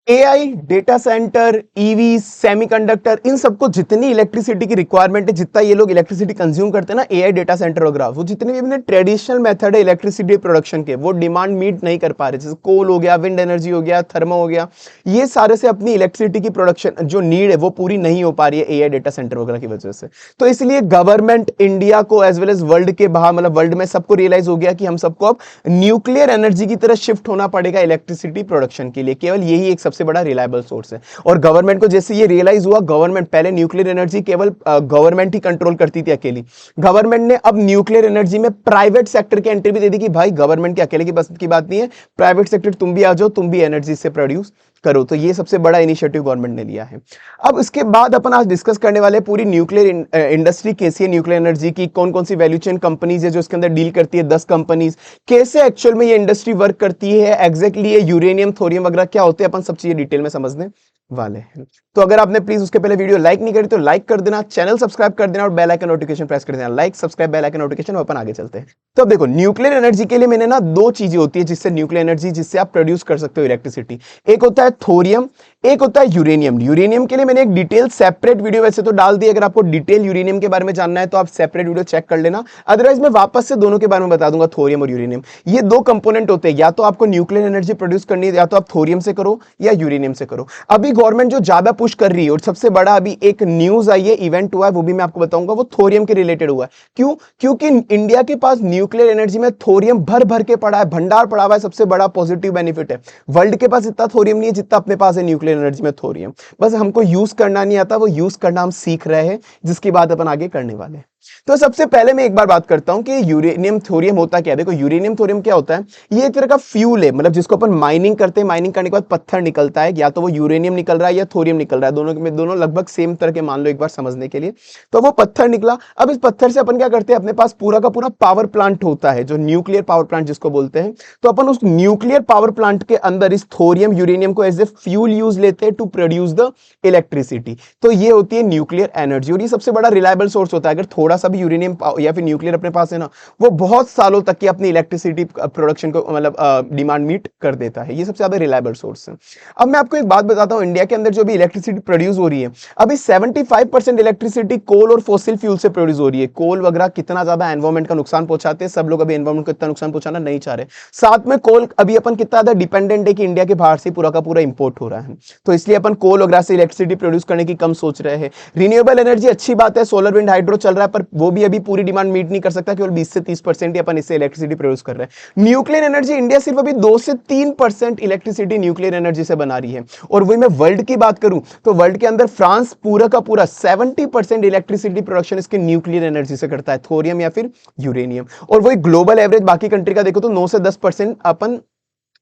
AI, data centre, EV, semiconductor, इन सबको जितनी इलेक्ट्रिसिटी की रिक्वायरमेंट है, जितना ये लोग इलेक्ट्रिसिटी कंज्यूम करते हैं ना, एआई, डेटा सेंटर वगैरह, वो जितने भी अपने ट्रेडिशनल मेथड है इलेक्ट्रिसिटी प्रोडक्शन के, वो डिमांड मीट नहीं कर पा रहे। जैसे कोल हो गया, विंड एनर्जी हो गया, थर्मो हो गया, ये सारे से अपनी इलेक्ट्रिसिटी की प्रोडक्शन जो नीड है वो पूरी नहीं हो पा रही है एआई, डेटा सेंटर वगैरह की वजह से। तो इसलिए गवर्नमेंट इंडिया को एज वेल एज वर्ल्ड के बाहर, मतलब वर्ल्ड में सबको रियलाइज हो गया कि हम सबको अब न्यूक्लियर एनर्जी की तरह शिफ्ट होना पड़ेगा इलेक्ट्रिसिटी प्रोडक्शन के लिए। केवल यही एक सबसे बड़ा रिलायबल सोर्स है। और गवर्नमेंट को जैसे ये रियलाइज हुआ, गवर्नमेंट पहले न्यूक्लियर एनर्जी केवल गवर्नमेंट ही कंट्रोल करती थी अकेली, गवर्नमेंट ने अब न्यूक्लियर एनर्जी में प्राइवेट सेक्टर की एंट्री भी दे दी कि भाई गवर्नमेंट के अकेले की बस की बात नहीं है, प्राइवेट सेक्टर तुम भी आ जाओ, तुम भी एनर्जी से प्रोड्यूस करो। तो ये सबसे बड़ा इनिशिएटिव गवर्नमेंट ने लिया है। अब इसके बाद अपन आज डिस्कस करने वाले पूरी न्यूक्लियर इंडस्ट्री कैसी है, न्यूक्लियर एनर्जी की कौन कौन सी वैल्यू चेन कंपनीज है जो इसके अंदर डील करती है, 10 कंपनीज, कैसे एक्चुअल में ये इंडस्ट्री वर्क करती है, एग्जैक्टली ये यूरेनियम, थोरियम वगैरह क्या होते हैं, अपन सब चीजें डिटेल में समझने वाले हैं। तो अगर आपने प्लीज उसके पहले वीडियो लाइक नहीं करी तो लाइक कर देना, चैनल सब्सक्राइब कर देना और बेल आइकन नोटिफिकेशन प्रेस कर देना। Like, subscribe, bell icon notification, अपन आगे चलते हैं। तो अब देखो, न्यूक्लियर एनर्जी के लिए मैंने ना दो चीजें होती है जिससे न्यूक्लियर एनर्जी, जिससे आप प्रोड्यूस कर सकते हो इलेक्ट्रिसिटी। एक होता है थोरियम, एक होता है यूरेनियम। यूरेनियम के लिए मैंने एक डिटेल सेपरेट वीडियो वैसे तो डाल दी, अगर आपको डिटेल यूरेनियम के बारे में जानना है तो आप सेपरेट वीडियो चेक कर लेना, अदरवाइज मैं वापस से दोनों के बारे में बता दूंगा, थोरियम और यूरेनियम। ये दो कंपोनेंट होते हैं, या तो आपको न्यूक्लियर एनर्जी प्रोड्यूस करनी है या तो आप थोरियम से करो या यूरेनियम से करो। अभी गवर्नमेंट जो ज्यादा पुश कर रही है और सबसे बड़ा अभी एक न्यूज आई है, इवेंट हुआ है, वो भी मैं आपको बताऊंगा, वो थोरियम के रिलेटेड हुआ है। क्यों? क्योंकि इंडिया के पास न्यूक्लियर एनर्जी में थोरियम भर भर के पड़ा है, भंडार पड़ा हुआ है। सबसे बड़ा पॉजिटिव बेनिफिट है, वर्ल्ड के पास इतना थोरियम नहीं है जितना अपने पास है न्यूक्लियर एनर्जी में थोरियम। बस हमको यूज करना नहीं आता, वो यूज करना हम सीख रहे हैं, जिसकी बात अपन आगे करने वाले हैं। तो सबसे पहले मैं एक बार बात करता हूं कि यूरेनियम थोरियम होता क्या है। देखो, यूरेनियम थोरियम क्या होता है, ये एक तरह का फ्यूल है, मतलब जिसको अपन माइनिंग करते हैं, माइनिंग करने के बाद पत्थर निकलता है, या तो वो यूरेनियम निकल रहा है या थोरियम निकल रहा है, दोनों में दोनों लगभग सेम तरह के मान लो एक बार समझने के लिए। तो वो पत्थर निकला, अब इस पत्थर से अपन क्या करते हैं, अपने पास पूरा का पूरा पावर प्लांट होता है, जो न्यूक्लियर पावर प्लांट जिसको बोलते हैं। तो अपन उस न्यूक्लियर पावर प्लांट के अंदर इस थोरियम यूरेनियम को एज ए फ्यूल यूज लेते हैं टू प्रोड्यूस द इलेक्ट्रिसिटी। तो ये होती है न्यूक्लियर एनर्जी, और ये सबसे बड़ा रिलायबल सोर्स होता है। अगर थोड़ा सा भी यूरेनियम या फिर न्यूक्लियर अपने पास है ना, वो बहुत सालों तक की अपनी इलेक्ट्रिसिटी प्रोडक्शन को, मतलब डिमांड मीट कर देता है। ये सबसे ज्यादा रिलायबल सोर्स है। अब मैं आपको एक बात बताता हूं, इंडिया के अंदर जो भी इलेक्ट्रिसिटी प्रोड्यूस हो रही है, अभी 75% इलेक्ट्रिसिटी कोल और फोसिल फ्यूल से प्रोड्यूस हो रही है। कोल वगैरह कितना ज्यादा एनवायरमेंट का नुकसान पहुंचाते हैं, सब लोग अभी एनवायरमेंट को इतना नुकसान पहुंचाना नहीं चाह रहे। साथ में कोल अभी अपन कितना ज्यादा डिपेंडेंट है कि इंडिया के बाहर से पूरा का पूरा इंपोर्ट हो रहा है, तो इसलिए अपन कोल वगैरह से इलेक्ट्रिसिटी प्रोड्यूस करने की कम सोच रहे हैं। रिन्यूएबल एनर्जी अच्छी बात है, सोलर विंड हाइड्रो चल रहा है, पर वो भी अभी पूरी डिमांड मीट नहीं कर सकता, केवल 20 से 30% ही अपन इससे इलेक्ट्रिसिटी प्रोड्यूस कर रहे हैं। न्यूक्लियर एनर्जी इंडिया सिर्फ अभी 2 से 3% इलेक्ट्रिसिटी न्यूक्लियर एनर्जी से बना रही है। और वही मैं वर्ल्ड की बात करूं तो वर्ल्ड के अंदर फ्रांस पूरा का पूरा 70% इलेक्ट्रिसिटी प्रोडक्शन इसके न्यूक्लियर एनर्जी से करता है, थोरियम या फिर यूरेनियम। और वही ग्लोबल एवरेज बाकी कंट्री का देखो तो 9 से 10% अपन,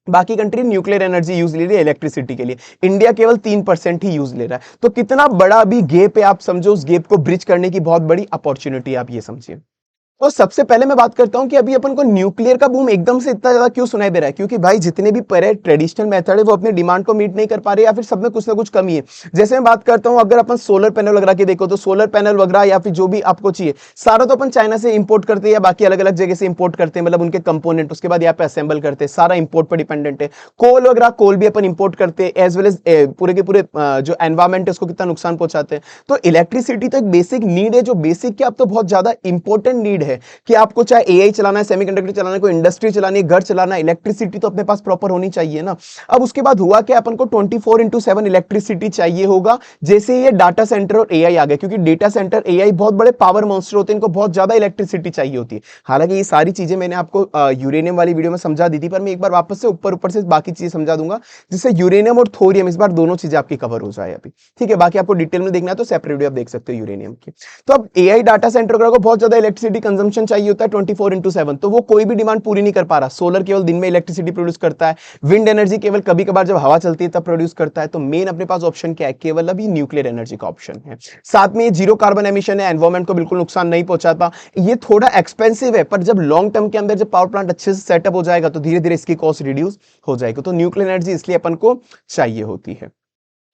बाकी कंट्री न्यूक्लियर एनर्जी यूज ले रही है इलेक्ट्रिसिटी के लिए, इंडिया केवल 3% ही यूज ले रहा है। तो कितना बड़ा अभी गैप है, आप समझो, उस गैप को ब्रिज करने की बहुत बड़ी अपॉर्चुनिटी, आप ये समझिए। तो सबसे पहले मैं बात करता हूं कि अभी अपन को न्यूक्लियर का बूम एकदम से इतना ज्यादा क्यों सुनाई दे रहा है, क्योंकि भाई जितने भी पहले ट्रेडिशनल मेथड है वो अपने डिमांड को मीट नहीं कर पा रहे, या फिर सब में कुछ ना कुछ कमी है। जैसे मैं बात करता हूं, अगर अपन सोलर पैनल वगैरह की देखो तो सोलर पैनल वगैरह या फिर जो भी आपको चाहिए, सारा तो अपन चाइना से इंपोर्ट करते हैं या बाकी अलग अलग जगह से इंपोर्ट करते हैं, मतलब उनके कंपोनेंट, उसके बाद यहाँ पे असेंबल करते हैं, सारा इंपोर्ट पर डिपेंडेंट है। कोल वगैरह, कोल भी अपन इंपोर्ट करते हैं, एज वेल एज पूरे के पूरे जो एनवायरमेंट है उसको कितना नुकसान पहुंचाते हैं। तो इलेक्ट्रिसिटी तो एक बेसिक नीड है, जो बेसिक क्या, अब तो बहुत ज्यादा इंपॉर्टेंट नीड है कि आपको चाहे एआई चलाना है, सेमीकंडक्टर चलाना है, कोई इंडस्ट्री चलानी है, घर चलाना है, इलेक्ट्रिसिटी तो अपने पास प्रॉपर होनी चाहिए ना। अब उसके बाद हुआ क्या, अपन को 24/7 इलेक्ट्रिसिटी चाहिए होगा जैसे ये डाटा सेंटर और एआई आ गए, क्योंकि डेटा सेंटर, एआई बहुत बड़े पावर मॉन्स्टर होते हैं, इनको बहुत ज्यादा इलेक्ट्रिसिटी चाहिए होती है। हालांकि ये सारी चीजें मैंने आपको यूरेनियम वाली वीडियो में समझा दी थी, पर मैं एक बार वापस से ऊपर ऊपर से बाकी चीजें समझा दूंगा, जिससे यूरेनियम और थोरियम इस बार दोनों चीजें आपकी कवर हो जाए अभी। ठीक है, बाकी आपको डिटेल में देखना है तो सेपरेट वीडियो आप देख सकते हो यूरेनियम की। तो अब एआई डाटा सेंटर को बहुत ज्यादा इलेक्ट्रिसिटी कंजम्पशन चाहिए होता है 24/7, तो वो कोई भी डिमांड पूरी नहीं कर पा रहा। सोलर केवल दिन में इलेक्ट्रिसिटी प्रोड्यूस करता है, विंड एनर्जी केवल कभी कभार जब हवा चलती है तब प्रोड्यूस करता है। तो मेन अपने पास ऑप्शन क्या है, केवल अभी न्यूक्लियर एनर्जी का ऑप्शन है। साथ में ये जीरो कार्बन एमिशन है, एनवायरमेंट को बिल्कुल नुकसान नहीं पहुंचाता। ये थोड़ा एक्सपेंसिव है, पर जब लॉन्ग टर्म के अंदर जब पावर प्लांट अच्छे से सेटअप हो जाएगा तो धीरे धीरे इसकी कॉस्ट रिड्यूस हो जाएगी। तो न्यूक्लियर एनर्जी इसलिए अपन को चाहिए होती है।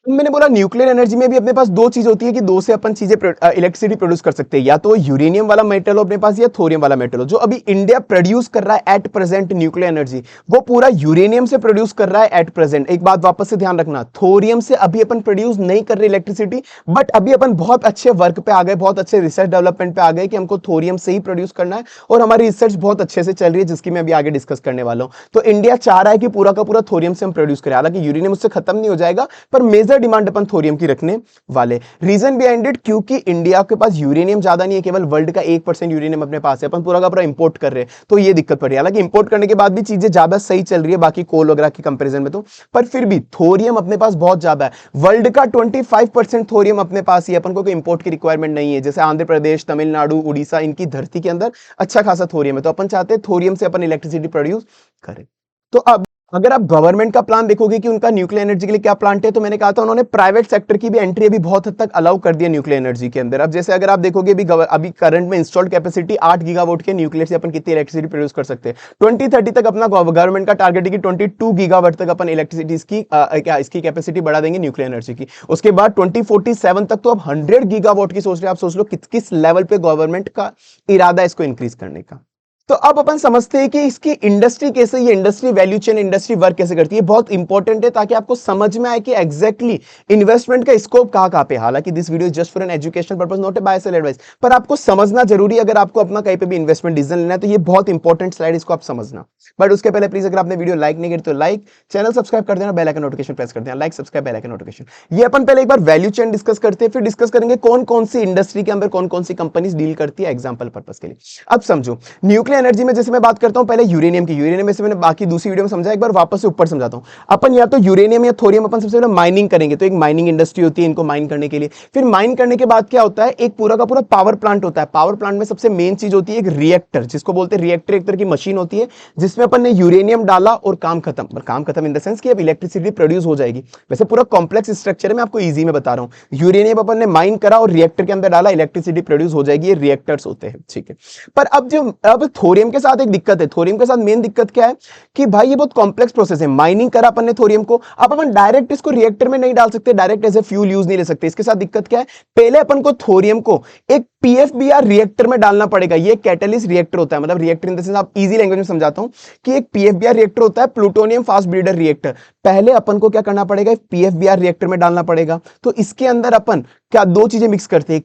मैंने बोला न्यूक्लियर एनर्जी में भी अपने पास दो चीज होती है कि दो से अपन चीजें इलेक्ट्रिसिटी प्रोड्यूस कर सकते हैं, या तो यूरेनियम वाला मेटल हो अपने पास या थोरियम वाला मेटल हो। जो अभी इंडिया प्रोड्यूस कर रहा है एट प्रेजेंट न्यूक्लियर एनर्जी, वो पूरा यूरेनियम से प्रोड्यूस कर रहा है एट प्रेजेंट। एक बात वापस से ध्यान रखना, थोरियम से अभी अपन प्रोड्यूस नहीं कर रहे इलेक्ट्रिसिटी, बट अभी अपन बहुत अच्छे वर्क पे आ गए, बहुत अच्छे रिसर्च डेवलपमेंट पे आ गए कि हमको थोरियम से ही प्रोड्यूस करना है, और हमारी रिसर्च बहुत अच्छे से चल रही है, जिसकी मैं अभी आगे डिस्कस करने वाला हूं। तो इंडिया चाह रहा है कि पूरा का पूरा थोरियम से हम प्रोड्यूस करें, हालांकि यूरेनियम उससे खत्म नहीं हो जाएगा, पर मेजर डिमांड अपन थोरियम की रखने वाले। रीजन बिहाइंड इट, क्योंकि इंडिया के पास यूरेनियम ज्यादा नहीं है, केवल वर्ल्ड का 1% यूरेनियम अपने पास है, अपन पूरा का पूरा इंपोर्ट कर रहे हैं, तो ये दिक्कत पड़ रही है। हालांकि इंपोर्ट करने के बाद भी चीजें ज्यादा सही चल रही है बाकी कोल वगैरह की कंपैरिजन में, तो पर फिर भी थोरियम अपने पास बहुत ज्यादा है। वर्ल्ड का 25% थोरियम अपने पास ही, अपन को कोई इंपोर्ट की रिक्वायरमेंट नहीं है। जैसे आंध्र प्रदेश, तमिलनाडु, उड़ीसा, इनकी धरती के अंदर अच्छा खासा थोरियम है, तो अपन चाहते हैं थोरियम से अपन इलेक्ट्रिसिटी प्रोड्यूस करें। तो अब अगर आप गवर्नमेंट का प्लान देखोगे कि उनका न्यूक्लियर एनर्जी के लिए क्या प्लांट है, तो मैंने कहा था उन्होंने प्राइवेट सेक्टर की भी एंट्री अभी बहुत हद तक अलाउ कर दिया न्यूक्लियर एनर्जी के अंदर। अब जैसे अगर आप देखोगे अभी करंट में इंस्टॉल्ड कैपेसिटी 8 गीगावाट के न्यूक्लियर से अपन कितनी इलेक्ट्रिसिटी प्रोड्यूस कर सकते हैं। 2030 तक अपना गवर्नमेंट का टारगेट है कि 22 गीगावाट तक अपन इलेक्ट्रिसिटी इसकी कैपेसिटी बढ़ा देंगे न्यूक्लियर एनर्जी की। उसके बाद 2047 तक तो अब 100 गीगावाट की सोच रहे हैं। आप सोच लो किस लेवल पे गवर्नमेंट का इरादा है इसको इंक्रीज करने का। तो अब अपन समझते हैं कि इसकी इंडस्ट्री कैसे, ये industry value chain, industry work कैसे करती है। बहुत इंपॉर्टेंट है ताकि आपको समझ में आए कि एग्जैक्टली इन्वेस्टमेंट का स्कोप कहां पे। हालांकि this video just for an educational purpose, not a buy sell advice, पर आपको समझना जरूरी है अगर आपको अपना कहीं पे भी इन्वेस्टमेंट डिसीजन लेना है, तो ये बहुत इंपॉर्टेंट स्लाइड, इसको आप समझना। बट उसके पहले प्लीज अगर आपने वीडियो लाइक नहीं करी तो लाइक, चैनल सब्सक्राइब कर देना, बेल आइकन नोटिफिकेशन प्रेस कर देना, like subscribe bell icon notification. ये अपन पहले एक बार वैल्यू चेन डिस्कस करते हैं, फिर डिस्कस करेंगे कौन कौन सी इंडस्ट्री के अंदर कौन कौन सी कंपनीज डील करती है एग्जांपल पर्पस के लिए। अब समझो न्यूक्लियर एनर्जी में जैसे मैं बात करता हूं पहले यूरेनियम की, यूरेनियम में से मैंने बाकी दूसरी वीडियो में समझा, एक बार वापस से ऊपर समझाता हूं। अपन या तो यूरेनियम या थोरियम अपन सबसे पहले माइनिंग करेंगे, तो एक माइनिंग इंडस्ट्री होती है इनको माइन करने के लिए। फिर माइन करने के बाद क्या होता है, एक पूरा का पूरा पावर प्लांट होता है। पावर प्लांट में सबसे मेन चीज होती है एक रिएक्टर, जिसको बोलते हैं रिएक्टर, एक तरह की मशीन होती है जिसमें अपन ने यूरेनियम डाला और काम खत्म। पर काम खत्म इन द सेंस कि अब इलेक्ट्रिसिटी प्रोड्यूस हो जाएगी। वैसे पूरा कॉम्प्लेक्स स्ट्रक्चर है, मैं आपको इजी में बता रहा हूं। यूरेनियम अपन ने माइन करा और रिएक्टर के अंदर डाला, इलेक्ट्रिसिटी प्रोड्यूस हो जाएगी, ये रिएक्टर्स होते हैं, ठीक है। पर अब थोरियम के साथ एक दिक्कत है। थोरियम के साथ मेन दिक्कत क्या है कि भाई ये बहुत कॉम्प्लेक्स प्रोसेस है। माइनिंग करा अपन ने थोरियम को, अब अपन डायरेक्ट इसको रिएक्टर में नहीं डाल सकते, direct as a fuel use नहीं ले सकते। इसके साथ दिक्कत क्या है, पहले अपन को थोरियम को एक पीएफबीआर रिएक्टर में डालना पड़ेगा। ये कैटलिस्ट रिएक्टर होता है, मतलब रिएक्टर इन द सेंस, आप इजी लैंग्वेज में समझाता हूं कि एक पीएफबीआर रिएक्टर होता है, प्लूटोनियम फास्ट ब्रीडर रिएक्टर। पहले अपन को क्या करना पड़ेगा, पीएफबीआर रिएक्टर में डालना पड़ेगा। तो इसके अंदर अपन क्या दो चीजें मिक्स करते हैं,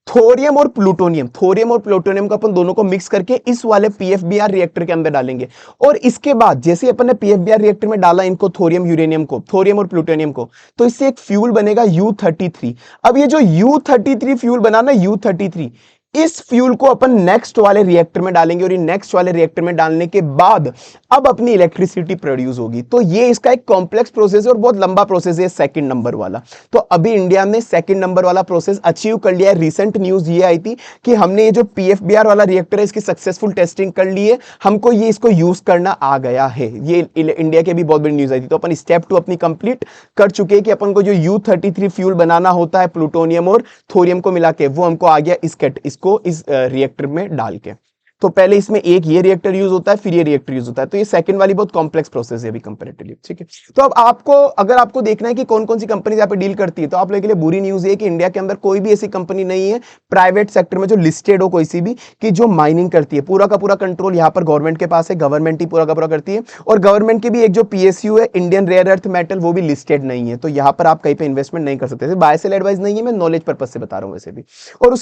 थोरियम और प्लूटोनियम, थोरियम और प्लूटोनियम को अपन दोनों को मिक्स करके इस वाले पीएफबीआर रिएक्टर के अंदर डालेंगे। और इसके बाद जैसे अपन ने पीएफबीआर रिएक्टर में डाला इनको, थोरियम यूरेनियम को, थोरियम और प्लूटोनियम को, तो इससे एक फ्यूल बनेगा U33। अब ये जो U33 फ्यूल बना ना, U33, इस फ्यूल को अपन नेक्स्ट वाले रिएक्टर में डालेंगे, और ये नेक्स्ट वाले रिएक्टर में डालने के बाद अब अपनी इलेक्ट्रिसिटी प्रोड्यूस होगी। तो ये इसका एक कॉम्प्लेक्स प्रोसेस है और बहुत लंबा प्रोसेस है, सेकंड नंबर वाला। तो अभी इंडिया ने सेकंड नंबर वाला प्रोसेस अचीव कर लिया है। रिसेंट न्यूज ये आई थी कि हमने ये जो पीएफबीआर वाला रिएक्टर है इसकी सक्सेसफुल टेस्टिंग कर ली है, हमको ये इसको यूज करना आ गया है। ये इंडिया के भी बहुत बड़ी न्यूज आई थी। तो अपन स्टेप 2 अपनी कंप्लीट कर चुके हैं कि अपन को जो U33 फ्यूल बनाना होता है प्लूटोनियम और थोरियम को मिला के, वो हमको आ गया इसको इस रिएक्टर में डाल के। तो पहले इसमें एक ये रिएक्टर यूज होता है, फिर ये रिएक्टर यूज होता है। तो ये सेकंड वाली बहुत कॉम्प्लेक्स प्रोसेस है अभी कंपैरेटिवली, ठीक है। तो अब आपको अगर आपको देखना है कि कौन कौन सी कंपनी यहाँ पे डील करती है, तो आप लोगों के लिए बुरी न्यूज है कि इंडिया के अंदर कोई भी ऐसी कंपनी नहीं है प्राइवेट सेक्टर में जो लिस्टेड हो कोई सी भी, कि जो माइनिंग करती है। पूरा का पूरा कंट्रोल यहाँ पर गवर्नमेंट के पास है, गवर्नमेंट ही पूरा का पूरा करती है। और गवर्नमेंट की भी एक जो पीएसयू है, इंडियन रेयर अर्थ मेटल, वो भी लिस्टेड नहीं है। तो यहाँ पर आप कहीं पे इन्वेस्टमेंट नहीं कर सकते। बाय सेल एडवाइस नहीं है, मैं नॉलेज पर्पज से बता रहा हूँ वैसे भी। और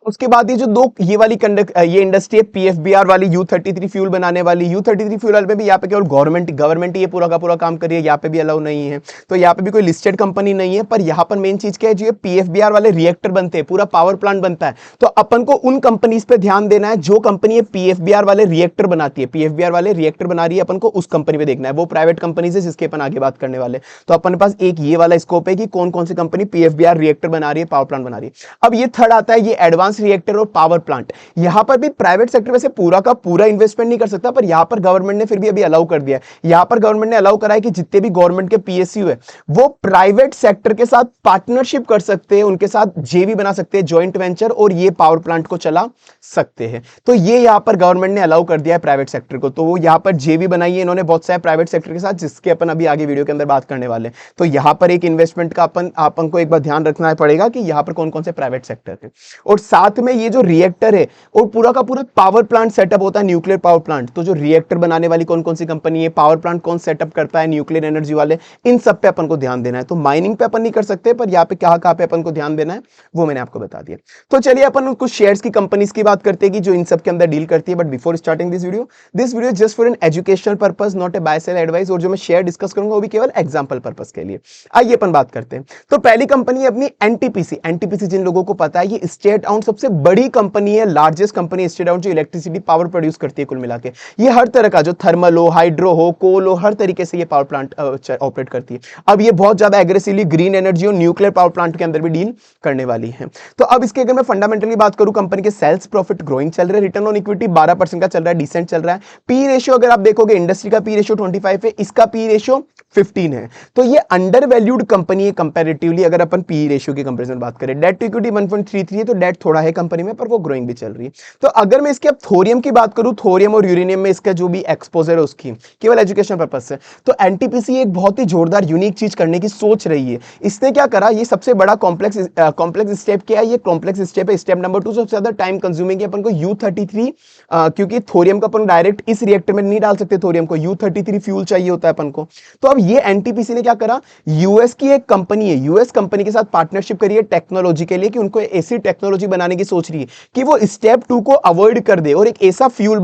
उसके बाद ये जो दो ये वाली ये इंडस्ट्री है पीएफबीआर वाली, U33 फ्यूल बनाने वाली। U33 फ्यूल में भी यहाँ पे केवल गवर्नमेंट ये पूरा का पूरा काम कर रही है, यहाँ पे भी अलाउ नहीं है। तो यहाँ पे भी कोई लिस्टेड कंपनी नहीं है। पर यहाँ पर मेन चीज क्या है, जो ये पीएफबीआर वाले रिएक्टर बनते हैं, पूरा पावर प्लांट बनता है, तो अपन को उन कंपनीज पे ध्यान देना है जो कंपनी पीएफबीआर वाले रिएक्टर बनाती है। पीएफबीआर वाले रिएक्टर बना रही है, अपन को उस कंपनी पे देखना है। वो प्राइवेट कंपनीज है जिसके अपन आगे बात करने वाले। तो अपन के पास एक ये वाला स्कोप है कि कौन कौन सी कंपनी पीएफबीआर रिएक्टर बना रही है, पावर प्लांट बना रही है। अब ये थर्ड आता है, ये एडवांस एडवांस रिएक्टर और पावर प्लांट। यहां पर भी प्राइवेट सेक्टर वैसे पूरा का पूरा इन्वेस्टमेंट नहीं कर सकता, पर यहां पर गवर्नमेंट ने फिर भी अभी अलाउ कर दिया है। यहां पर गवर्नमेंट ने अलाउ करा है कि जितने भी गवर्नमेंट के पीएसयू है वो प्राइवेट सेक्टर के साथ पार्टनरशिप कर सकते हैं, उनके साथ जेवी बना सकते हैं, जॉइंट वेंचर, और ये पावर प्लांट को चला सकते हैं। तो ये यहां पर गवर्नमेंट ने अलाउ कर दिया है प्राइवेट सेक्टर को। तो वो यहां पर जेवी बनाई है इन्होंने बहुत सारे प्राइवेट सेक्टर के साथ, जिसके अपन अभी आगे वीडियो के अंदर बात करने वाले हैं। तो यहां पर एक इन्वेस्टमेंट का अपन को एक बार ध्यान रखना पड़ेगा कि यहां पर कौन कौन से प्राइवेट सेक्टर है। और साथ में ये जो रिएक्टर है और पूरा का पूरा पावर प्लांट सेटअप होता है, न्यूक्लियर पावर प्लांट। तो जो रिएक्टर बनाने वाली कौन कौन सी कंपनी है, पावर प्लांट कौन सेटअप करता है, न्यूक्लियर एनर्जी वाले, इन सब पे अपन को ध्यान देना है। तो माइनिंग पे अपन नहीं कर सकते, पर यहाँ पे कहाँ पे अपन को ध्यान देना है वो मैंने आपको बता दिया। तो चलिए अपन कुछ शेयर्स की कंपनीज की बात करते हैं कि जो इन सब के अंदर डील करती है। But before starting this video just for an educational purpose, not a buy sell advice. और जो मैं शेयर डिस्कस करूंगा वो भी केवल एग्जांपल पर्पस के लिए। आइए अपन बात करते हैं। तो पहली कंपनी है अपनी एनटीपीसी। एनटीपीसी जिन लोगों को पता है, ये स्टेट ओन्ड सबसे बड़ी कंपनी है, लार्जेस्ट कंपनी स्टेट ओन्ड, जो इलेक्ट्रिसिटी पावर प्रोड्यूस करती है कुल मिला के। ये हर तरह का जो थर्मल हो, हाइड्रो हो, कोल हो, हर तरीके से ये पावर प्लांट ऑपरेट करती है। अब ये बहुत ज्यादा एग्रेसिवली ग्रीन एनर्जी और न्यूक्लियर पावर प्लांट के अंदर भी डील करने वाली है। तो अब इसके अगर मैं फंडामेंटली बात करूं, कंपनी के सेल्स प्रॉफिट ग्रोइंग चल रहे हैं, रिटर्न ऑन इक्विटी 12% का चल रहा है, डिसेंट चल रहा है। पी रेशियो अगर आप देखोगे, इंडस्ट्री का पी रेशियो 25 है, इसका पी रेशियो 15 है। तो ये अंडर वैल्यूड कंपनी है कंपैरेटिवली, अगर अपन पी रेशियो की कंपैरिजन बात करें। डेट टू इक्विटी 1.33 है, तो डेट थोड़ा है कंपनी में, पर वो ग्रोइंग भी चल रही है। तो अगर मैं इसके अब थोरियम की बात करूं, थोरियम और यूरेनियम में इसका जो भी एक्सपोजर है उसकी केवल एजुकेशन पर्पस से, तो एनटीपीसी एक बहुत ही जोरदार यूनिक चीज करने की सोच रही है। इसने क्या करा, ये सबसे बड़ा कॉम्प्लेक्स स्टेप क्या है, ये कॉम्प्लेक्स स्टेप है। स्टेप नंबर 2 सबसे ज्यादा टाइम कंज्यूमिंग है अपन को U33, क्योंकि थोरियम को अपन डायरेक्ट इस रिएक्टर में नहीं डाल सकते, थोरियम को U33 फ्यूल चाहिए होता है अपन को। तो अब ये एनटीपीसी ने क्या करा, यूएस की एक कंपनी है, यूएस कंपनी के साथ पार्टनरशिप करी है टेक्नोलॉजी के लिए, कि उनको ऐसी टेक्नोलॉजी बनाने की सोच रही है कि वो स्टेप 2 को अवॉइड कर दे और एक ऐसा फ्यूल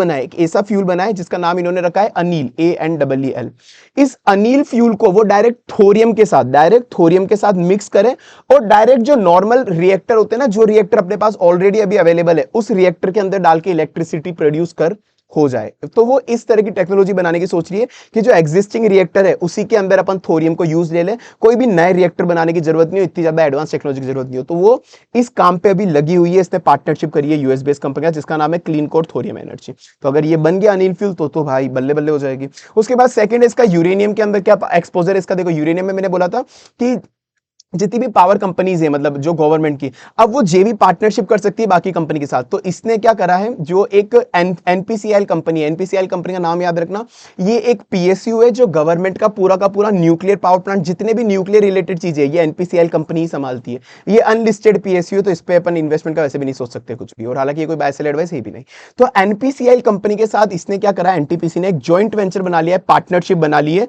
बनाए जिसका नाम इन्होंने रखा है अनील, ANEEL। इस अनील फ्यूल को वो डायरेक्ट थोरियम के साथ मिक्स करें और डायरेक्ट जो नॉर्मल रिएक्टर होते हैं ना, जो रिएक्टर अपने पास ऑलरेडी अभी अवेलेबल है, उस रिएक्टर के अंदर डाल के इलेक्ट्रिसिटी प्रोड्यूस कर हो जाए। तो वो इस तरह की टेक्नोलॉजी बनाने की सोच रही है कि जो एग्जिस्टिंग रिएक्टर है उसी के अंदर अपन थोरियम को यूज ले ले, कोई भी नए रिएक्टर बनाने की जरूरत नहीं हो, इतनी ज्यादा एडवांस टेक्नोलॉजी की जरूरत नहीं हो। तो वो इस काम पे अभी लगी हुई है, इसने पार्टनरशिप करी है यूएस बेस्ड कंपनी जिसका नाम है क्लीन कोर थोरियम एनर्जी। तो अगर ये बन गया अनिल फ्यूल तो भाई बल्ले बल्ले हो जाएगी। उसके बाद सेकंड है इसका यूरेनियम के अंदर क्या एक्सपोजर है इसका। देखो यूरेनियम में मैंने बोला था कि जितनी भी पावर कंपनीज है, मतलब जो गवर्नमेंट की, अब वो जेवी पार्टनरशिप कर सकती है बाकी कंपनी के साथ। तो इसने क्या करा है, जो एक एनपीसीएल कंपनी है, एनपीसीएल कंपनी का नाम याद रखना, ये एक पीएसयू है जो गवर्नमेंट का पूरा न्यूक्लियर पावर प्लांट, जितने भी न्यूक्लियर रिलेटेड चीजें ये एनपीसीएल कंपनी ही संभालती है। ये अनलिस्टेड पीएसयू, तो इस पे अपन इन्वेस्टमेंट का वैसे भी नहीं सोच सकते कुछ भी, और हालांकि ये कोई बाय सेल एडवाइस ही भी नहीं। तो एनपीसीएल कंपनी के साथ इसने क्या करा, एनटीपीसी ने एक जॉइंट वेंचर बना लिया है, पार्टनरशिप बना ली है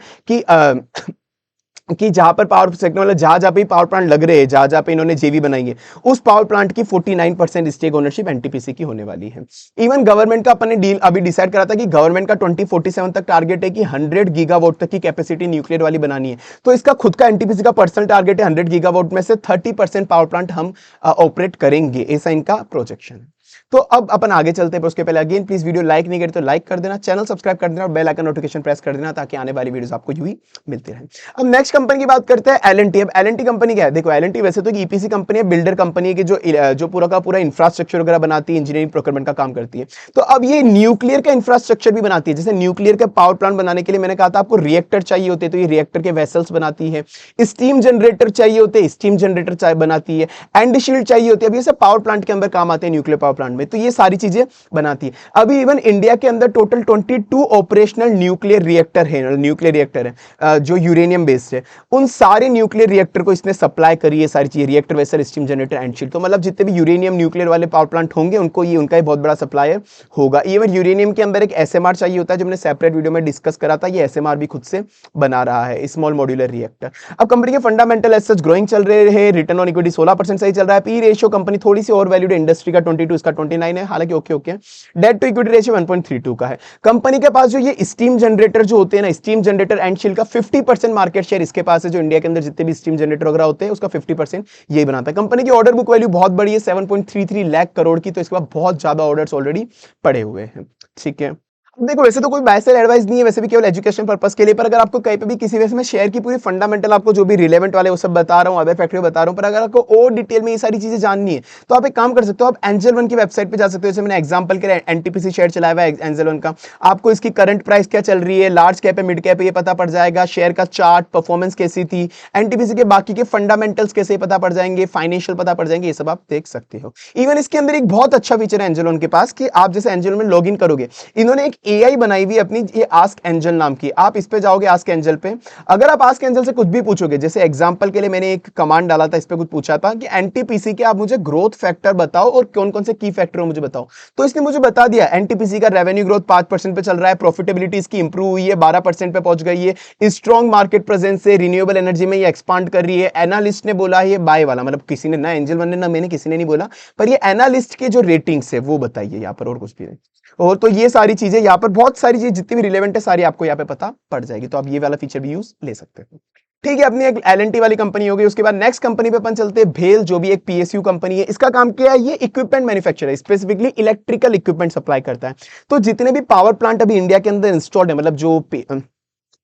कि जहां पर पावर सेक्टर मतलब जहां पे पावर प्लांट लग रहे हैं, जहां पे इन्होंने जेवी बनाई है, उस पावर प्लांट की 49% स्टेक ओनरशिप एनटीपीसी की होने वाली है। इवन गवर्नमेंट का अपन ने डील अभी डिसाइड करा था कि गवर्नमेंट का 2047 तक टारगेट है कि 100 गीगावाट तक की कैपेसिटी न्यूक्लियर वाली बनानी है। तो इसका खुद का एनटीपीसी का पर्सनल टारगेट है 100 गीगावाट में से 30% पावर प्लांट हम ऑपरेट करेंगे, ऐसा इनका प्रोजेक्शन है। तो अब अपन आगे चलते हैं, पर उसके पहले अगेन प्लीज वीडियो लाइक नहीं करे तो लाइक कर देना, चैनल सब्सक्राइब कर देना और बेल आइकन नोटिफिकेशन प्रेस कर देना, ताकि आने वाली वीडियोस आपको यूं ही मिलती रहे। अब नेक्स्ट कंपनी की बात करते हैं, एलएनटी। अब एलएनटी कंपनी क्या है, देखो एलएनटी वैसे तो ईपीसी कंपनी है, बिल्डर कंपनी है, कि जो पूरा का पूरा इंफ्रास्ट्रक्चर वगैरह बनाती है, इंजीनियरिंग प्रोक्योरमेंट का काम करती है। तो अब ये न्यूक्लियर का इंफ्रास्ट्रक्चर भी बनाती है। जैसे न्यूक्लियर के पावर प्लांट बनाने के लिए मैंने कहा था आपको रिएक्टर चाहिए होते, तो ये रिएक्टर के वेसल्स बनाती है। स्टीम जनरेटर चाहिए होते, स्टीम जनरेटर बनाती है। एंड शील्ड चाहिए होती है। अब ये सब पावर प्लांट के अंदर काम आते हैं, न्यूक्लियर पावर प्लांट में। तो ये सारी चीजें बनाती है। अभी इवन इंडिया के अंदर टोटल 22 ऑपरेशनल न्यूक्लियर रिएक्टर है, जो यूरेनियम बेस्ड है। उन सारे न्यूक्लियर रिएक्टर को इसने सप्लाई करी है, सारी चीजें, reactor vessel, steam generator, and shield. तो मतलब जितने भी यूरेनियम न्यूक्लियर वाले पावर प्लांट होंगे उनको ये उनका बहुत बड़ा सप्लायर होगा। इवन यूरेनियम के अंदर एक एसएमआर चाहिए होता है, जो मैंने सेपरेट वीडियो में डिस्कस करा था। ये एसएमआर भी खुद से बना रहा है, स्मॉल मॉड्यूलर रिएक्टर। अब कंपनी के फंडामेंटल एज सच ग्रोइंग चल रहे हैं, रिटर्न ऑन इक्विटी 16% सही चल रहा है। पी रेशियो कंपनी थोड़ी सी और वैल्यूड है, इंडस्ट्री का 22, इसका 29 है, हालांकि okay. Debt to equity ratio 1.32 का है। कंपनी के पास जो ये स्टीम जनरेटर जो होते हैं ना, स्टीम जनरेटर एंड शील्ड का 50% मार्केट शेयर इसके पास है। जो इंडिया के अंदर जितने भी स्टीम जनरेटर वगैरह होते हैं उसका 50% यही बनाता है। कंपनी की ऑर्डर बुक वैल्यू बहुत बड़ी है, 7.33 लाख करोड़ की। तो इसके बाद बहुत ज्यादा ऑर्डर्स ऑलरेडी पड़े हुए हैं, ठीक है। देखो वैसे तो कोई बाय सेल एडवाइस नहीं है, वैसे भी केवल एजुकेशन पर्पस के लिए, पर अगर आपको कहीं पे भी किसी वजह से मैं शेयर की पूरी फंडामेंटल आपको जो भी रिलेवेंट वाले वो सब बता रहा हूँ, अदर फैक्टर बता रहा हूँ, पर अगर आपको और डिटेल में ये सारी चीजें जाननी है तो आप एक काम कर सकते हो, आप एंजल वन की वेबसाइट पे जा सकते हो। जैसे मैंने एग्जांपल के लिए एनटीपीसी शेयर चलाया हुआ है एंजल वन का, आपको इसकी करंट प्राइस क्या चल रही है, लार्ज कैप है मिड कैप है ये पता पड़ जाएगा, शेयर का चार्ट परफॉर्मेंस कैसी थी, एनटीपीसी के बाकी के फंडामेंटल्स कैसे पता पड़ जाएंगे, फाइनेंशियल पता पड़ जाएंगे, ये सब आप देख सकते हो। इवन इसके अंदर एक बहुत अच्छा फीचर है एंजल वन के पास कि आप जैसे एंजल में लॉग इन करोगे, इन्होंने एक एआई बनाई हुई अपनी, ये आस्क एंजल नाम की, आप इस पे जाओगे आस्क एंजल पे, अगर आप आस्क एंजल से कुछ भी पूछोगे, जैसे एग्जांपल के लिए मैंने एक कमांड डाला था, इस पे कुछ पूछा था कि एनटीपीसी के आप मुझे ग्रोथ फैक्टर बताओ और कौन कौन से की फैक्टर मुझे बताओ, तो इसने मुझे बता दिया एनटीपीसी का रेवेन्यू ग्रोथ 5% पे चल रहा है, प्रॉफिटेबिलिटी इसकी इंप्रूव हुई है, 12% पे पहुंच गई है, स्ट्रॉन्ग मार्केट प्रेजेंस से रिन्यूएबल एनर्जी में ये एक्सपांड कर रही है, एनालिस्ट ने बोला है ये बाय वाला, मतलब किसी ने ना एंजल वन ने ना मैंने किसी ने नहीं बोला, पर ये एनालिस्ट के जो रेटिंग्स है वो बताइए यहाँ पर, और कुछ भी नहीं। और तो ये सारी चीजें यहाँ पर, बहुत सारी चीजें जितनी भी रिलेवेंट है सारी आपको यहाँ पे पता पड़ जाएगी, तो आप ये वाला फीचर भी यूज ले सकते हो। ठीक है, अपनी एक एलएनटी वाली कंपनी हो गई। उसके बाद नेक्स्ट कंपनी पे अपन चलते हैं, भेल, जो भी एक पीएसयू कंपनी है। इसका काम क्या है, ये इक्विपमेंट मैन्युफैक्चरर है, स्पेसिफिकली इलेक्ट्रिकल इक्विपमेंट सप्लाई करता है। तो जितने भी पावर प्लांट अभी इंडिया के अंदर इंस्टॉल्ड है, मतलब जो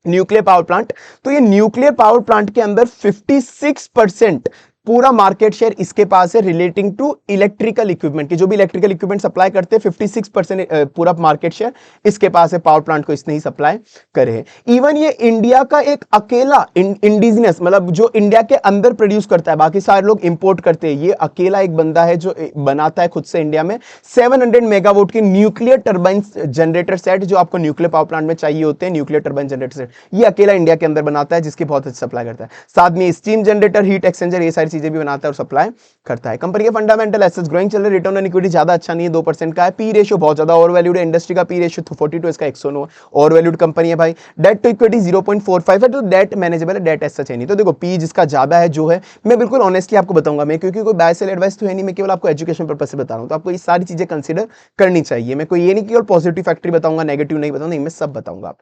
न्यूक्लियर पावर प्लांट, तो ये न्यूक्लियर पावर प्लांट के अंदर 56% पूरा मार्केट शेयर इसके पास है रिलेटिंग टू इलेक्ट्रिकल इक्विपमेंट की, जो भी इलेक्ट्रिकल इक्विपमेंट सप्लाई करते हैं 56% पूरा मार्केट शेयर इसके पास है, पावर प्लांट को इसने ही सप्लाई करे है। इवन ये इंडिया का एक अकेला इंडिजिनस, मतलब जो इंडिया के अंदर प्रोड्यूस करता है, बाकी सारे लोग इंपोर्ट करते हैं, ये अकेला एक बंदा है जो बनाता है खुद से इंडिया में 700 मेगावाट की न्यूक्लियर टर्बाइन जनरेटर सेट, जो आपको न्यूक्लियर पावर प्लांट में चाहिए होते हैं, न्यूक्लियर टर्बाइन जनरेटर सेट ये अकेला इंडिया के अंदर बनाता है, जिसकी बहुत अच्छी सप्लाई करता है। साथ में स्टीम जनरेटर, हीट एक्सचेंजर, ये सारी चीजें भी बनाता है और सप्लाई करता है। कंपनी के फंडामेंटल एसेट्स ग्रोइंग चल रहे, रिटर्न ऑन इक्विटी ज्यादा अच्छा नहीं है, 2% का है, पी रेशियो बहुत ज्यादा ओवर वैल्यूड है, इंडस्ट्री का पी रेशियो 42, इसका 109, ओवर वैल्यूड कंपनी है भाई। डेट टू इक्विटी 0.45 है, तो डेट मैनेजेबल है, डेट ऐसा चाहिए नहीं। तो देखो पी जिसका ज्यादा है जो है, मैं बिल्कुल ऑनेस्टली आपको बताऊंगा, मैं क्योंकि कोई बाय सेल एडवाइस तो है नहीं, मैं केवल आपको एजुकेशन पर्पस से बता रहा हूं, तो आपको ये सारी चीजें कंसीडर करनी चाहिए। मैं कोई ये नहीं केवल पॉजिटिव फैक्टर बताऊंगा, नेगेटिव नहीं बताऊंगा, नहीं मैं सब बताऊंगा।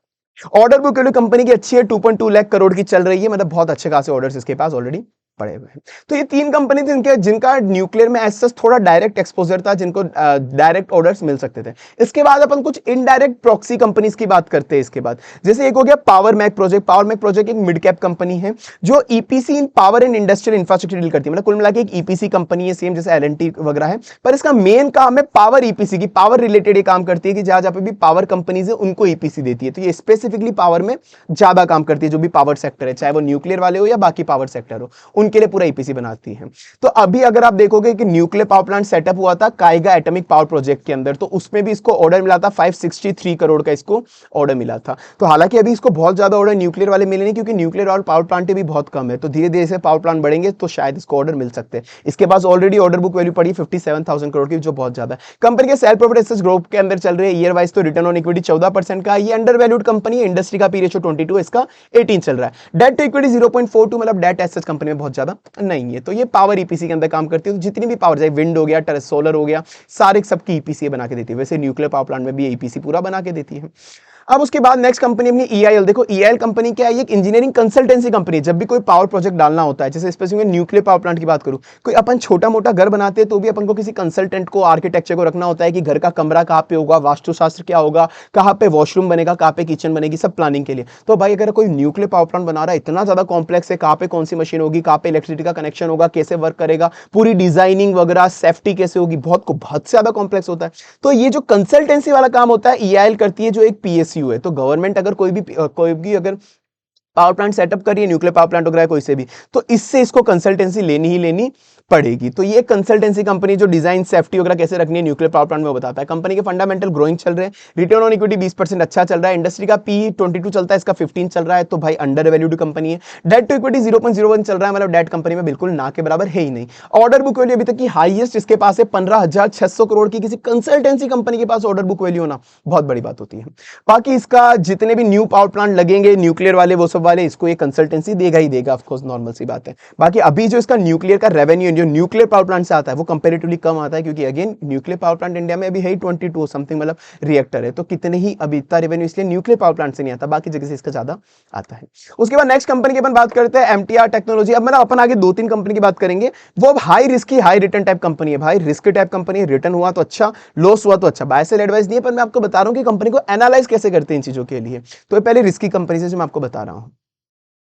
ऑर्डर बुक कंपनी की अच्छी है, 2.2 लाख करोड़ की चल रही है, मतलब बहुत अच्छे खासे ऑर्डर्स इसके पास ऑलरेडी पड़े हुए हैं। तो ये तीन कंपनी थी जिनका न्यूक्लियर में एज सच थोड़ा डायरेक्ट एक्सपोजर था, जिनको डायरेक्ट ऑर्डर्स मिल सकते थे। इसके बाद अपन कुछ इनडायरेक्ट प्रॉक्सी कंपनीज की बात करते हैं। इसके बाद जैसे एक हो गया Power Mech project. Power Mech project एक मिड कैप कंपनी है जो EPC in power and industrial infrastructure deal करती है, मतलब कुल मिला के एक ईपीसी कंपनी है, सेम जैसे एलएनटी वगैरह है, पर इसका मेन काम है पावर ईपीसी की, पावर रिलेटेड ये काम करती है कि जहां जहां पे भी पावर कंपनीज है उनको ईपीसी देती है। तो ये स्पेसिफिकली पावर में ज्यादा काम करती है, जो भी पावर सेक्टर है, चाहे वो न्यूक्लियर वाले हो या बाकी पावर सेक्टर हो, उनके लिए पूरा ईपीसी बनाती है। तो अभी अगर आप देखोगे कि न्यूक्लियर पावर प्लांट सेटअप हुआ था काइगा एटॉमिक पावर प्रोजेक्ट के अंदर, तो उसमें भी इसको ऑर्डर मिला था 563 करोड़ का, इसको ऑर्डर मिला था। तो हालांकि अभी इसको बहुत ज्यादा ऑर्डर न्यूक्लियर वाले मिले नहीं, क्योंकि न्यूक्लियर और पावर प्लांट भी बहुत कम है, तो धीरे धीरे से पावर प्लांट बढ़ेंगे तो शायद इसको ऑर्डर मिल सकते हैं। इसके पास ऑलरेडी ऑर्डर बुक वैल्यू पड़ी 57,000 करोड़ की, जो बहुत ज्यादा है। कंपनी के सेल प्रॉफिट एसेट्स ग्रोथ के अंदर चल रहे हैं, ईयर वाइज तो रिटर्न ऑन इक्विटी 14% का, ये अंडर वैल्यूड कंपनी है, इंडस्ट्री का पी रेशियो 22, इसका 18 चल रहा है। डेट टू इक्विटी 0.42, मतलब डेट एसेट्स कंपनी में बहुत ज्यादा नहीं है। तो ये पावर ईपीसी के अंदर काम करती है, तो जितनी भी पावर, चाहे विंड हो गया, सोलर हो गया, सारे सबकी ईपीसी बना के देती है। वैसे न्यूक्लियर पावर प्लांट में भी ईपीसी पूरा बना के देती है। अब उसके बाद नेक्स्ट कंपनी अपनी ईआईएल। देखो ईआईएल कंपनी क्या है, एक इंजीनियरिंग कंसल्टेंसी कंपनी है। जब भी कोई पावर प्रोजेक्ट डालना होता है, जैसे स्पेसिफिक न्यूक्लियर पावर प्लांट की बात करूं, कोई अपन छोटा मोटा घर बनाते हैं तो भी अपन को किसी कंसल्टेंट को, आर्किटेक्चर को रखना होता है कि घर का कमरा कहां पे होगा, वास्तुशास्त्र क्या होगा, कहां पे वॉशरूम बनेगा, कहां पे किचन बनेगी, सब प्लानिंग के लिए। तो भाई अगर कोई न्यूक्लियर पावर प्लांट बना रहा है, इतना ज्यादा कॉम्प्लेक्स है, कहां पे कौन सी मशीन होगी, कहां पे इलेक्ट्रिसिटी का कनेक्शन होगा, कैसे वर्क करेगा, पूरी डिजाइनिंग वगैरह, सेफ्टी कैसे होगी, बहुत ज्यादा कॉम्प्लेक्स होता है। तो ये जो कंसल्टेंसी वाला काम होता है ईआईएल करती है, जो एक पीएसयू है। तो गवर्नमेंट अगर कोई भी अगर पावर प्लांट सेटअप करिए, न्यूक्लियर पावर प्लांट वगैरह कोई से भी, तो इससे इसको कंसल्टेंसी लेनी ही लेनी पड़ेगी। तो ये कंसल्टेंसी कंपनी जो डिजाइन, सेफ्टी वगैरह कैसे रखनी है न्यूक्लियर पावर प्लांट में वो बताता है। कंपनी के फंडामेंटल ग्रोइंग चल रहे हैं, रिटर्न ऑन इक्विटी 20% अच्छा चल रहा है, इंडस्ट्री का पी 22 चलता है, इसका 15 चल रहा है, तो भाई अंडर वैल्यूड कंपनी है। डेट टू इक्विटी 0.01 चल रहा है, मतलब डेट कंपनी में बिल्कुल ना के बराबर है ही नहीं। ऑर्डर बुक वैल्यू अभी तक की हाईएस्ट इसके पास है 15,600 करोड़ की, किसी कंसल्टेंसी कंपनी के पास ऑर्डर बुक वैल्यू होना बहुत बड़ी बात होती है। बाकी इसका जितने भी न्यू पावर प्लांट लगेंगे न्यूक्लियर वाले, वो सब वाले, इसको ये कंसल्टेंसी देगा ही देगा, ऑफ कोर्स नॉर्मल सी बात है। बाकी अभी जो इसका न्यूक्लियर का रेवेन्यू जो न्यूक्लियर पावर प्लांट से आता है वो कंपैरेटिवली कम आता है, क्योंकि again nuclear power plant India में अभी है ही 22 समथिंग मतलब रिएक्टर है, तो कितने ही अभी इतना रेवेन्यू इसलिए न्यूक्लियर पावर प्लांट से नहीं आता, बाकी जगह से इसका ज्यादा आता है। उसके बाद नेक्स्ट कंपनी की अपन बात करते हैं एमटीआर टेक्नोलॉजी। अब अपन आगे 2-3 कंपनी की बात करेंगे, वो अब high risky high return type company है भाई, रिस्क टाइप कंपनी है, रिटर्न हुआ तो अच्छा, लॉस हुआ तो अच्छा, बाय सेल एडवाइस नहीं है, पर मैं आपको बता रहा हूं कि कंपनी को एनालाइज कैसे करते हैं इन चीजों के लिए। तो ये पहले रिस्की कंपनी से जो मैं आपको बता रहा हूं।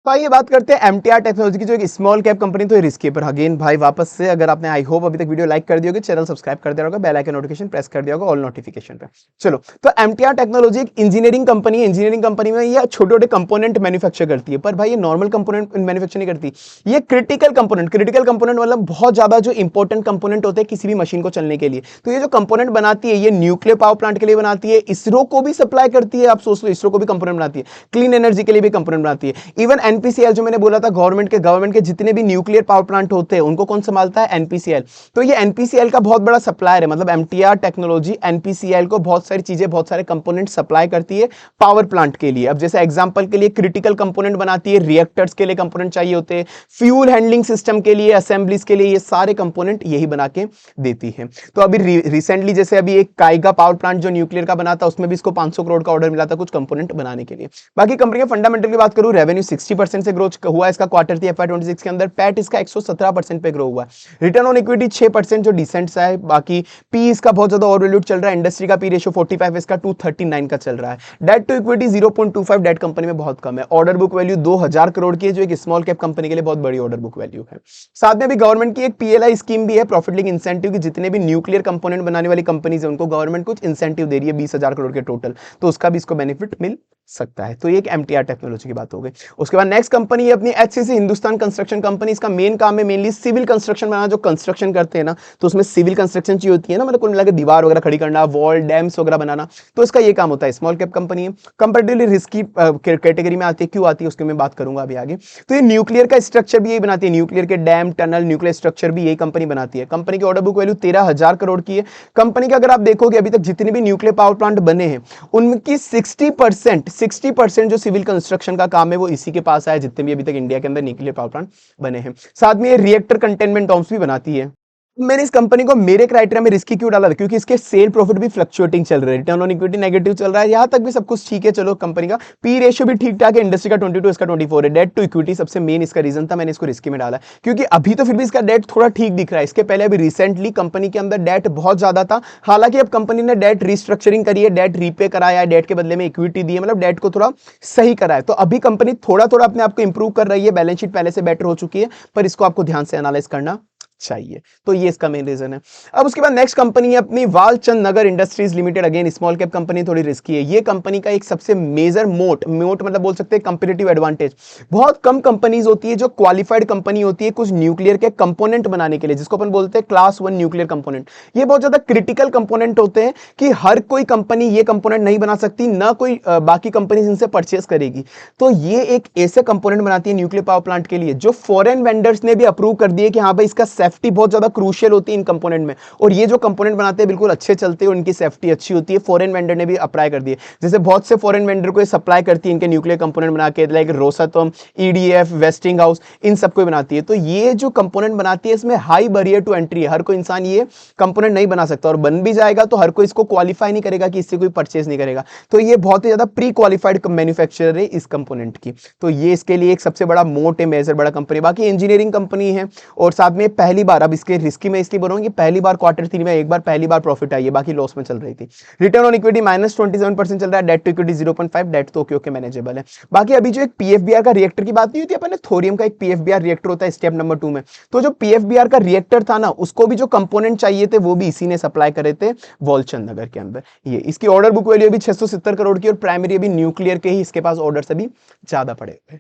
तो आइए बात करते हैं एमटीआर टेक्नोलॉजी की, जो एक स्मॉल कैप कंपनी, तो रिस्की है, पर अगेन भाई वापस से अगर आपने आई होप अभी तक वीडियो लाइक कर दियोगे, चैनल सब्सक्राइब कर दिया होगा, बेल आइकन नोटिफिकेशन प्रेस कर दिया होगा, ऑल नोटिफिकेशन पे। चलो, तो एमटीआर टेक्नोलॉजी एक इंजीनियरिंग कंपनी है। इंजीनियरिंग कंपनी में ये छोटे छोटे कंपोनेंट मैन्युफैक्चर करती है, पर भाई ये नॉर्मल कंपोनेंट मैन्युफैक्चर नहीं करती, ये क्रिटिकल कंपोनेंट मतलब बहुत ज्यादा जो इंपॉर्टेंट कंपोनेंट होते हैं किसी भी मशीन को चलने के लिए। तो ये जो कंपोनेंट बनाती है, ये न्यूक्लियर पावर प्लांट के लिए बनाती है, इसरो को भी सप्लाई करती है, आप सोच लो इसरो को भी कंपोनेंट बनाती है, क्लीन एनर्जी के लिए भी कंपोनेंट बनाती है। इवन एनपीसीएल जो मैंने बोला था, गवर्नमेंट के जितने भी न्यूक्लियर पावर प्लांट होते हैं उनको कौन संभालता है? एनपीसीएल। तो ये एनपीसीएल का बहुत बड़ा सप्लायर है, मतलब एमटीआर टेक्नोलॉजी एनपीसीएल को बहुत सारी चीजें, बहुत सारे कंपोनेंट सप्लाई करती है पावर प्लांट के लिए। अब जैसे एग्जांपल के लिए क्रिटिकल कंपोनेंट बनाती है, रिएक्टर्स के लिए कंपोनेंट चाहिए होते हैं, फ्यूल हैंडलिंग सिस्टम के लिए, असेंबलीज के लिए, ये सारे कंपोनेंट यही बना के देती है। तो अभी रिसेंटली जैसे अभी एक काइगा पावर प्लांट जो न्यूक्लियर का बना था, उसमें भी इसको 500 करोड़ का ऑर्डर मिला था कुछ कंपोनेंट बनाने के लिए। बाकी कंपनी के फंडामेंटल की बात करूं, रेवेन्यू 60% से ग्रोथ हुआ इसका क्वार्टर थी FY26 के अंदर, पैट इसका 117% पे ग्रो हुआ है, रिटर्न ऑन इक्विटी 6% जो डिसेंट सा है। बाकी पी इसका बहुत ज्यादा ओवरवैल्यूड चल रहा है, इंडस्ट्री का पी रेशियो 45, इसका 239 का चल रहा है। Debt to equity 0.25, debt company में बहुत कम है। ऑर्डर बुक वैल्यू 2000 करोड़ की है, जो एक स्मॉल कैप कंपनी के लिए बहुत बड़ी ऑर्डर बुक वैल्यू है। साथ में भी गवर्नमेंट की एक पीएलआई स्कीम भी है, प्रॉफिट लिंक इंसेंटिव की, जितने भी न्यूक्लियर कंपोनेंट बनाने वाली कंपनीज है उनको गवर्नमेंट कुछ इंसेंटिव दे रही है 20,000 करोड़ के टोटल, तो उसका भी इसको बेनिफिट मिल सकता है। तो ये एक एमटीआर टेक्नोलॉजी की बात हो गई। उसके बाद नेक्स्ट कंपनी है अपनी एचसीसी, हिंदुस्तान कंस्ट्रक्शन कंपनी। इसका मेन काम है मेनली सिविल कंस्ट्रक्शन बनाना, जो कंस्ट्रक्शन करते हैं ना, तो उसमें सिविल कंस्ट्रक्शन चाहिए होती है ना, मतलब कुल मिला के दीवार वगैरह खड़ी करना, वॉल डैम्स वगैरह बनाना, तो इसका ये काम होता है। स्मॉल कैप कंपनी है, कंपैरेटिवली रिस्की कैटेगरी में आती है। क्यों आती है उसके मैं बात करूंगा अभी आगे। तो ये न्यूक्लियर का स्ट्रक्चर भी यही बनाती है, न्यूक्लियर के डैम टनल न्यूक्लियर स्ट्रक्चर भी यही कंपनी बनाती है। कंपनी की ऑर्डर बुक वैल्यू 13,000 करोड़ की है। कंपनी का अगर आप देखोगे अभी तक जितने भी न्यूक्लियर पावर प्लांट बने हैं उनकी 60% जो सिविल कंस्ट्रक्शन का काम है वो इसी के पास आया, जितने भी अभी तक इंडिया के अंदर न्यूक्लियर पावर प्लांट बने हैं। साथ में ये रिएक्टर कंटेनमेंट टॉर्म्स भी बनाती है। मैंने इस कंपनी को मेरे क्राइटेरिया में रिस्की क्यों डाला था? क्योंकि इसके सेल प्रॉफिट भी फ्लक्चुएटिंग चल रहे हैं, रिटर्न ऑन इक्विटी नेगेटिव चल रहा है, यहां तक भी सब कुछ ठीक है। चलो, कंपनी का पी रेशियो भी ठीक ठाक है, इंडस्ट्री का 22 इसका 24 है। डेट टू इक्विटी सबसे मेन इसका रीजन था मैंने इसको रिस्की में डाला, क्योंकि अभी तो फिर भी इसका डेट थोड़ा ठीक दिख रहा है। इसके पहले अभी रिसेंटली कंपनी के अंदर डेट बहुत ज्यादा था, हालांकि अब कंपनी ने डेट रिस्ट्रक्चरिंग करी है, डेट रीपे कराया है, डेट के बदले में इक्विटी दी है, मतलब डेट को थोड़ा सही करा है। तो अभी कंपनी थोड़ा थोड़ा अपने आप को इंप्रूव कर रही है, बैलेंस शीट पहले से बेटर हो चुकी है, पर इसको आपको ध्यान से एनालाइज करना चाहिए। तो ये इसका मेन रीजन है। अब उसके बाद नेक्स्ट कंपनी है अपनी Walchand Nagar industries limited. Again small cap company, थोड़ी रिस्की है। ये कंपनी का एक सबसे मेजर मोट मतलब बोल सकते हैं कंपैरेटिव एडवांटेज, बहुत कम कंपनीज होती है जो क्वालिफाइड कंपनी होती है कुछ न्यूक्लियर के कंपोनेंट बनाने के लिए, जिसको अपन बोलते हैं क्लास 1 न्यूक्लियर कंपोनेंट। ये बहुत ज्यादा क्रिटिकल कंपोनेंट होते हैं कि हर कोई कंपनी ये कंपोनेंट नहीं बना सकती, ना कोई बाकी कंपनी इनसे परचेस करेगी। तो ये एक ऐसे कंपोनेंट बनाती है न्यूक्लियर पावर प्लांट के लिए जो फॉरेन वेंडर्स ने भी अप्रूव कर दिए कि हाँ भाई इसका सेफ्टी बहुत ज्यादा क्रूशियल होती है इन कंपोनेंट में, और ये जो कंपोनेंट बनाते हैं बिल्कुल अच्छे चलते हैं, उनकी सेफ्टी अच्छी होती है। फॉरेन वेंडर ने भी अप्लाई कर दिए, जैसे बहुत से फॉरेन वेंडर को सप्लाई करती है इनके न्यूक्लियर कंपोनेंट बना के, लाइक रोसातोम, ईडीएफ, वेस्टिंग हाउस, इन सबको बनाती है। तो ये जो कंपोनेंट बनाती है इसमें हाई बैरियर टू एंट्री है, हर कोई इंसान ये कंपोनेंट नहीं बना सकता, और बन भी जाएगा तो हर कोई इसको क्वालिफाई नहीं करेगा कि इससे कोई परचेज नहीं करेगा। तो ये बहुत ही ज्यादा प्री क्वालिफाइड मैन्युफैक्चरर है इस कंपोनेंट की, तो ये इसके लिए एक सबसे बड़ा मोट है, मेजर बड़ा कंपनी। बाकी इंजीनियरिंग कंपनी है, और साथ में पहली बार, अब इसके रिस्की में इसलिए बोल रहा हूं कि पहली बार Q3 में एक बार पहली बार प्रॉफिट आई है, बाकी लॉस में चल रही थी। रिटर्न ऑन इक्विटी -27% चल रहा है, डेट टू इक्विटी 0.5, डेट तो ओके मैनेजेबल है। बाकी अभी जो एक पीएफबीआर का रिएक्टर की बात नहीं होती अपन ने, थोरियम का एक पीएफबीआर रिएक्टर होता है स्टेप नंबर 2 में, तो जो पीएफबीआर का रिएक्टर था ना, उसको भी जो कंपोनेंट चाहिए थे वो भी इसी ने सप्लाई करे थे वालचंद नगर के अंदर। ये इसकी ऑर्डर बुक वैल्यू भी 670 करोड़ की, और प्राइमरी अभी न्यूक्लियर के ही इसके पास ऑर्डर से भी ज्यादा पड़े हुए।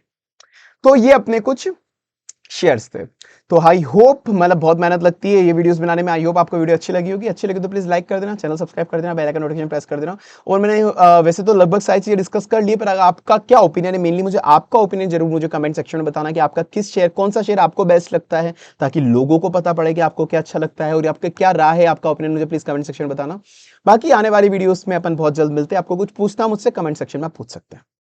तो ये अपने कुछ शेयर्स थे। तो आई होप, मतलब बहुत मेहनत लगती है ये वीडियोस बनाने में, आई होप आपको वीडियो अच्छी लगी होगी। अच्छी लगी तो प्लीज लाइक कर देना, चैनल सब्सक्राइब कर देना, बेल आइकन नोटिफिकेशन प्रेस कर देना। और मैंने वैसे तो लगभग सारी चीजें डिस्कस कर ली, पर आपका क्या ओपिनियन है, मेनली मुझे आपका ओपिनियन जरूर मुझे कमेंट सेक्शन में बताना कि आपका किस शेयर, कौन सा शेयर आपको बेस्ट लगता है, ताकि लोगों को पता पड़े कि आपको क्या अच्छा लगता है, और आपका क्या राय है, आपका ओपिनियन मुझे प्लीज कमेंट सेक्शन में बताना। बाकी आने वाली वीडियोस में अपन बहुत जल्द मिलते हैं। आपको कुछ पूछना मुझसे कमेंट सेक्शन में पूछ सकते हैं।